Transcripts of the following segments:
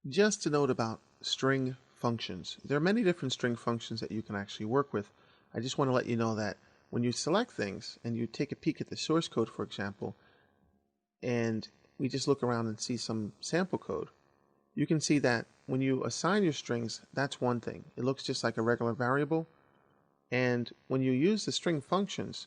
Just a note about string functions. There are many different string functions that you can actually work with. I just want to let you know that when you select things and you take a peek at the source code, for example, and we just look around and see some sample code, you can see that when you assign your strings, that's one thing. It looks just like a regular variable. And when you use the string functions,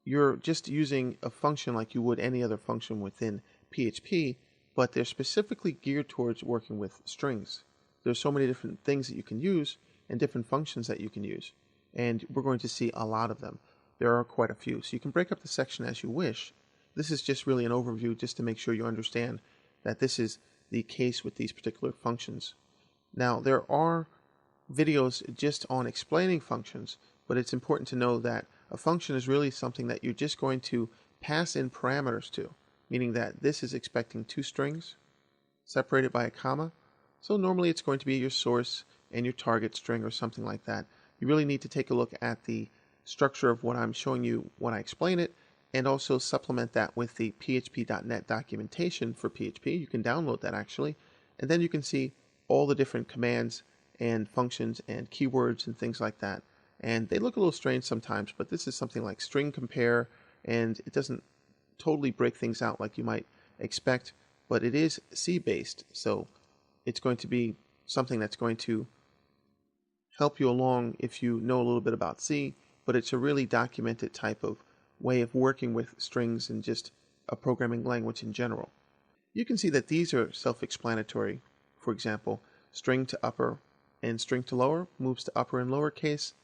you're just using a function like you would any other function within PHP, but they're specifically geared towards working with strings. There's so many different things that you can use and different functions that you can use, and we're going to see a lot of them. There are quite a few, so you can break up the section as you wish. This is just really an overview just to make sure you understand that this is the case with these particular functions. Now, there are videos just on explaining functions, but it's important to know that a function is really something that you're just going to pass in parameters to, meaning that this is expecting two strings separated by a comma. So normally it's going to be your source and your target string or something like that. You really need to take a look at the structure of what I'm showing you when I explain it, and also supplement that with the php.net documentation for PHP. You can download that actually, and then you can see all the different commands and functions and keywords and things like that. And they look a little strange sometimes, but this is something like string compare, and it doesn't totally break things out like you might expect, but it is C based, so it's going to be something that's going to help you along if you know a little bit about C, but it's a really documented type of way of working with strings and just a programming language in general. You can see that these are self-explanatory. For example, string to upper and string to lower moves to upper and lower case.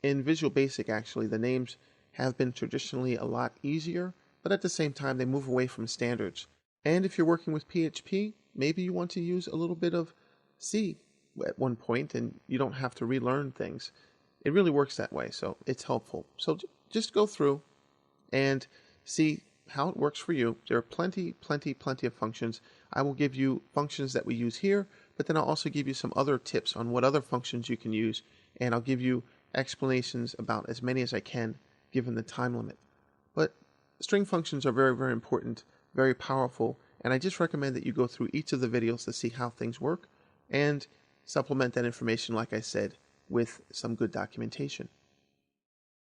In Visual Basic, actually, the names have been traditionally a lot easier, but at the same time, they move away from standards. And if you're working with PHP, maybe you want to use a little bit of C at one point, and you don't have to relearn things. It really works that way, so it's helpful. So just go through and see how it works for you. There are plenty of functions. I will give you functions that we use here, but then I'll also give you some other tips on what other functions you can use, and I'll give you explanations about as many as I can given the time limit. But string functions are very important, very powerful, and I just recommend that you go through each of the videos to see how things work and supplement that information, like I said, with some good documentation.